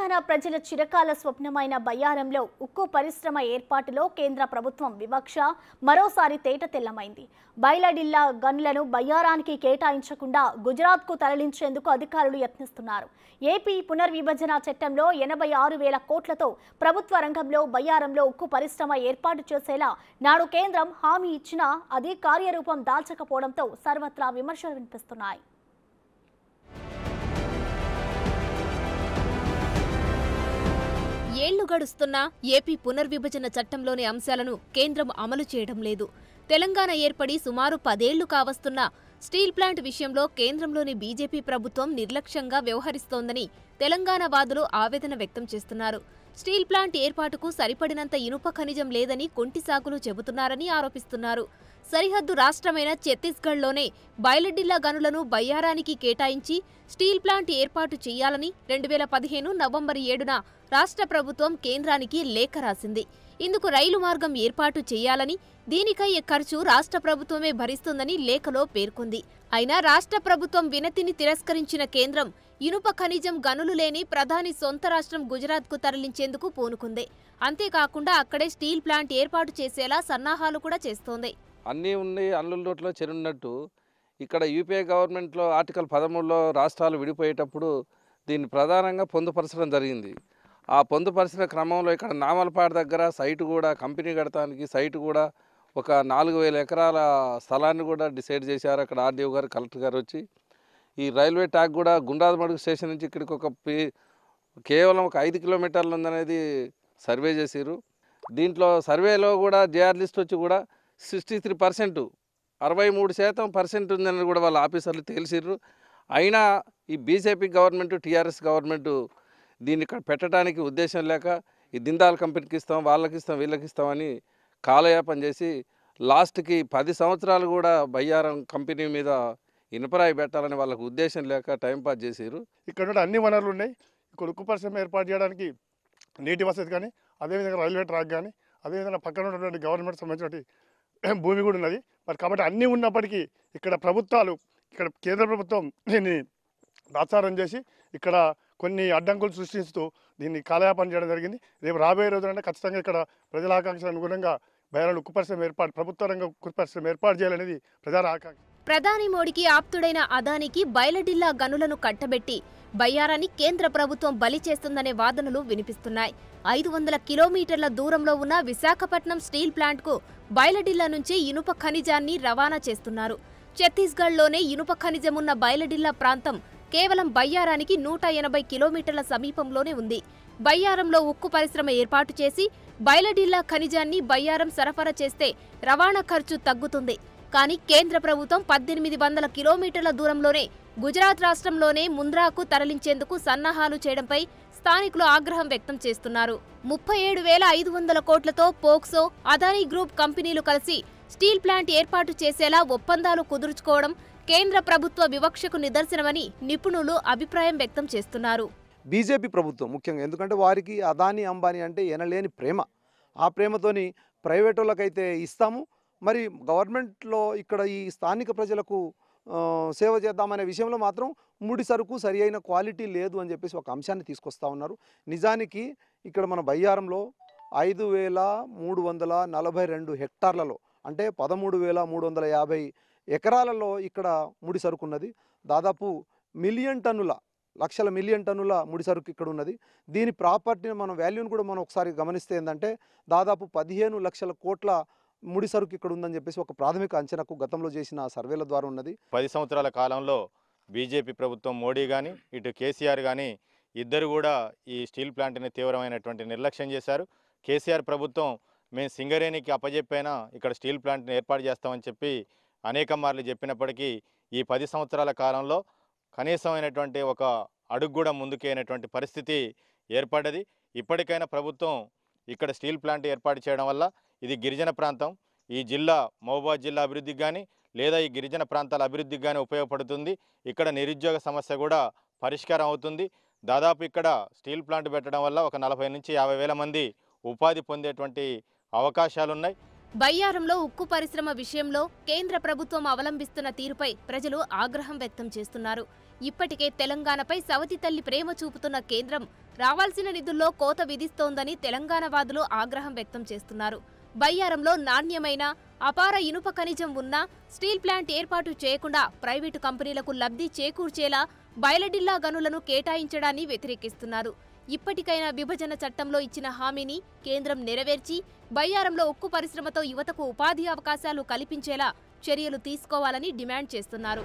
తెలంగాణ ప్రజల చిరకాల స్వప్నమైన బయ్యారంలో ఉక్కు పరిశ్రమ ఏర్పాటులో కేంద్ర ప్రభుత్వం వివక్ష మరోసారి తేటతెల్లమైంది. బైలడిల్లా గనులను బయ్యారానికి కేటాయించకుండా గుజరాత్కు తరలించేందుకు అధికారులు యత్నిస్తున్నారు. ఏపీ పునర్విభజన చట్టంలో 86,000 కోట్లతో ప్రభుత్వ రంగంలో బయ్యారంలో ఉక్కు పరిశ్రమ ఏర్పాటు చేసేలా నాడు కేంద్రం హామీ ఇచ్చినా అది కార్యరూపం దాల్చకపోవడంతో సర్వత్రా విమర్శలు వినిపిస్తున్నాయి. ఏళ్లు గడుస్తున్నా ఏపీ పునర్విభజన చట్టంలోని అంశాలను కేంద్రం అమలు చేయడం లేదు. తెలంగాణ ఏర్పడి సుమారు 10 ఏళ్లు కావస్తున్నా స్టీల్ ప్లాంట్ విషయంలో కేంద్రంలోని బీజేపీ ప్రభుత్వం నిర్లక్ష్యంగా వ్యవహరిస్తోందని తెలంగాణ వాదులు ఆవేదన వ్యక్తం చేస్తున్నారు. స్టీల్ ప్లాంట్ ఏర్పాటుకు సరిపడినంత ఇనుప ఖనిజం లేదని కుంటి సాకులు చెబుతున్నారని ఆరోపిస్తున్నారు. సరిహద్దు రాష్ట్రమైన ఛత్తీస్గఢ్లోనే బైలడిల్లా గనులను బయ్యారానికి కేటాయించి స్టీల్ ప్లాంట్ ఏర్పాటు చేయాలని 2015 నవంబర్ 7న రాష్ట్ర ప్రభుత్వం కేంద్రానికి లేఖ రాసింది. ఇందుకు రైలు మార్గం ఏర్పాటు చేయాలని, దీనికయ్యే ఖర్చు రాష్ట్ర ప్రభుత్వమే భరిస్తుందని లేఖలో పేర్కొంది. అయినా రాష్ట్ర ప్రభుత్వం వినతిని తిరస్కరించిన కేంద్రం ఇనుప ఖనిజం గనులు లేని ప్రధాని సొంత రాష్ట్రం గుజరాత్కు తరలించేందుకు పూనుకుంది. అంతేకాకుండా అక్కడే స్టీల్ ప్లాంట్ ఏర్పాటు చేసేలా సన్నాహాలు కూడా చేస్తోంది. అన్నీ ఉన్నాయి, అల్లుల నోట్లో చెరున్నట్టు ఇక్కడ యూపీఏ గవర్నమెంట్లో ఆర్టికల్ 13లో రాష్ట్రాలు విడిపోయేటప్పుడు దీన్ని ప్రధానంగా పొందుపరచడం జరిగింది. ఆ పొందుపరిచిన క్రమంలో ఇక్కడ నామలపాడు దగ్గర సైటు కూడా కంపెనీ కడటానికి సైటు కూడా ఒక 4,000 ఎకరాల స్థలాన్ని కూడా డిసైడ్ చేశారు. అక్కడ ఆర్డీఓ గారు, కలెక్టర్ గారు వచ్చి ఈ రైల్వే ట్రాక్ కూడా గుండ్రాజమడుగు స్టేషన్ నుంచి ఇక్కడికి కేవలం ఒక 5 కిలోమీటర్లు ఉందనేది సర్వే చేశారు. దీంట్లో సర్వేలో కూడా జేఆర్ లిస్ట్ వచ్చి కూడా 63%, 63% ఉందని కూడా వాళ్ళ ఆఫీసర్లు తేల్చిర్రు. అయినా ఈ బీజేపీ గవర్నమెంట్, టీఆర్ఎస్ గవర్నమెంట్ దీన్ని ఇక్కడ పెట్టడానికి ఉద్దేశం లేక ఈ దిందాల్ కంపెనీకి ఇస్తాం, వాళ్ళకి ఇస్తాం, వీళ్ళకి ఇస్తామని కాలయాపన చేసి లాస్ట్కి 10 సంవత్సరాలు కూడా బయ్యారం కంపెనీ మీద ఇనుపరాయి పెట్టాలని వాళ్ళకు ఉద్దేశం లేక టైంపాస్ చేశారు. ఇక్కడ అన్ని వనరులు ఉన్నాయి. ఇక్కడ ఉక్కు పరిశ్రమ ఏర్పాటు చేయడానికి నీటి వసతి కానీ, అదేవిధంగా రైల్వే ట్రాక్ కానీ, అదేవిధంగా పక్కన ఉన్నటువంటి గవర్నమెంట్ సంబంధించినటువంటి భూమి కూడా ఉన్నది. మరి కాబట్టి అన్నీ ఉన్నప్పటికీ ఇక్కడ ప్రభుత్వాలు, ఇక్కడ కేంద్ర ప్రభుత్వం దీన్ని దాచారం చేసి ఇక్కడ కొన్ని అడ్డంకులు సృష్టిస్తూ దీన్ని కాలయాపన చేయడం జరిగింది. రేపు రాబోయే రోజులంటే ఖచ్చితంగా ఇక్కడ ప్రజల ఆకాంక్షల అనుగుణంగా బయ్యారంలో ఉక్కు పరిశ్రమ ఏర్పాటు, ప్రభుత్వ రంగ ఉక్కు పరిశ్రమ ఏర్పాటు చేయాలనేది ప్రజల ఆకాంక్ష. ప్రధాని మోడీకి ఆప్తుడైన అదానికి బైలడిల్లా గనులను కట్టబెట్టి బయ్యారాన్ని కేంద్ర ప్రభుత్వం బలి చేస్తుందనే వాదనలు వినిపిస్తున్నాయి. 500 కిలోమీటర్ల దూరంలో ఉన్న విశాఖపట్నం స్టీల్ ప్లాంట్కు బైలడిల్లా నుంచి ఇనుప ఖనిజాన్ని రవాణా చేస్తున్నారు. ఛత్తీస్గఢ్లోనే ఇనుప ఖనిజమున్న బైలడిల్లా ప్రాంతం కేవలం బయ్యారానికి 180 కిలోమీటర్ల సమీపంలోనే ఉంది. బయ్యారంలో ఉక్కు పరిశ్రమ ఏర్పాటు చేసి బైలడిల్లా ఖనిజాన్ని బయ్యారం సరఫరా చేస్తే రవాణా ఖర్చు తగ్గుతుంది. కానీ కేంద్ర ప్రభుత్వం 1800 కిలోమీటర్ల దూరంలోనే గుజరాత్ రాష్ట్రంలోనే ముంద్రాకు తరలించేందుకు సన్నాహాలు చేయడంపై స్థానికులు ఆగ్రహం వ్యక్తం చేస్తున్నారు. 37,500 కోట్లతో పోక్సో, అదానీ గ్రూప్ కంపెనీలు కలిసి స్టీల్ ప్లాంట్ ఏర్పాటు చేసేలా ఒప్పందాలు కుదుర్చుకోవడం కేంద్ర ప్రభుత్వ వివక్షకు నిదర్శనమని నిపుణులు అభిప్రాయం వ్యక్తం చేస్తున్నారు. బీజేపీ ప్రభుత్వం ముఖ్యంగా, ఎందుకంటే వారికి అదానీ, అంబానీ అంటే ఎనలేని ప్రేమ. ఆ ప్రేమతోని ప్రైవేట్ వాళ్ళకైతే ఇస్తాము, మరి గవర్నమెంట్లో ఇక్కడ ఈ స్థానిక ప్రజలకు సేవ చేద్దామనే విషయంలో మాత్రం ముడి సరుకు సరి అయిన క్వాలిటీ లేదు అని చెప్పేసి ఒక అంశాన్ని తీసుకొస్తా ఉన్నారు. నిజానికి ఇక్కడ మన బయ్యారంలో 5,342 హెక్టార్లలో అంటే 13,350 ఎకరాలలో ఇక్కడ ముడి సరుకు ఉన్నది. దాదాపు లక్షల మిలియన్ టన్నుల ముడి సరుకు ఇక్కడ ఉన్నది. దీని ప్రాపర్టీని మనం వాల్యూని కూడా మనం ఒకసారి గమనిస్తే ఏంటంటే దాదాపు 15 లక్షల కోట్ల ముడి సరుకు ఇక్కడ ఉందని చెప్పేసి ఒక ప్రాథమిక అంచనాకు గతంలో చేసిన సర్వేల ద్వారా ఉన్నది. 10 సంవత్సరాల కాలంలో బీజేపీ ప్రభుత్వం మోడీ కానీ ఇటు కేసీఆర్ కానీ ఇద్దరు కూడా ఈ స్టీల్ ప్లాంట్ని తీవ్రమైనటువంటి నిర్లక్ష్యం చేశారు. కేసీఆర్ ప్రభుత్వం మేము సింగరేణికి అప్పజెప్పైనా ఇక్కడ స్టీల్ ప్లాంట్ని ఏర్పాటు చేస్తామని చెప్పి అనేక మార్లు చెప్పినప్పటికీ ఈ 10 సంవత్సరాల కాలంలో కనీసమైనటువంటి ఒక అడుగు కూడా ముందుకైనటువంటి పరిస్థితి ఏర్పడ్డది. ఇప్పటికైనా ప్రభుత్వం ఇక్కడ స్టీల్ ప్లాంట్ ఏర్పాటు చేయడం వల్ల ఇది గిరిజన ప్రాంతం, ఈ జిల్లా మహబూబాబాద్ జిల్లా అభివృద్ధికి కానీ లేదా ఈ గిరిజన ప్రాంతాల అభివృద్ధికి కానీ ఉపయోగపడుతుంది. ఇక్కడ నిరుద్యోగ సమస్య కూడా పరిష్కారం అవుతుంది. దాదాపు ఇక్కడ స్టీల్ ప్లాంట్ పెట్టడం వల్ల ఒక 40,000 నుంచి 50,000 మంది ఉపాధి పొందేటువంటి అవకాశాలు ఉన్నాయి. బయ్యారంలో ఉక్కు పరిశ్రమ విషయంలో కేంద్ర ప్రభుత్వం అవలంబిస్తున్న తీరుపై ప్రజలు ఆగ్రహం వ్యక్తం చేస్తున్నారు. ఇప్పటికే తెలంగాణపై సవతి తల్లి ప్రేమ చూపుతున్న కేంద్రం రావాల్సిన నిధుల్లో కోత విధిస్తోందని తెలంగాణ వాదులు ఆగ్రహం వ్యక్తం చేస్తున్నారు. బయ్యారంలో నాణ్యమైన అపార ఇనుప ఖనిజం ఉన్నా స్టీల్ ప్లాంట్ ఏర్పాటు చేయకుండా ప్రైవేటు కంపెనీలకు లబ్ధి చేకూర్చేలా బయలడిల్లా గనులను కేటాయించడాన్ని వ్యతిరేకిస్తున్నారు. ఇప్పటికైనా విభజన చట్టంలో ఇచ్చిన హామీని కేంద్రం నెరవేర్చి బయ్యారంలో ఉక్కు పరిశ్రమతో యువతకు ఉపాధి అవకాశాలు కల్పించేలా చర్యలు తీసుకోవాలని డిమాండ్ చేస్తున్నారు.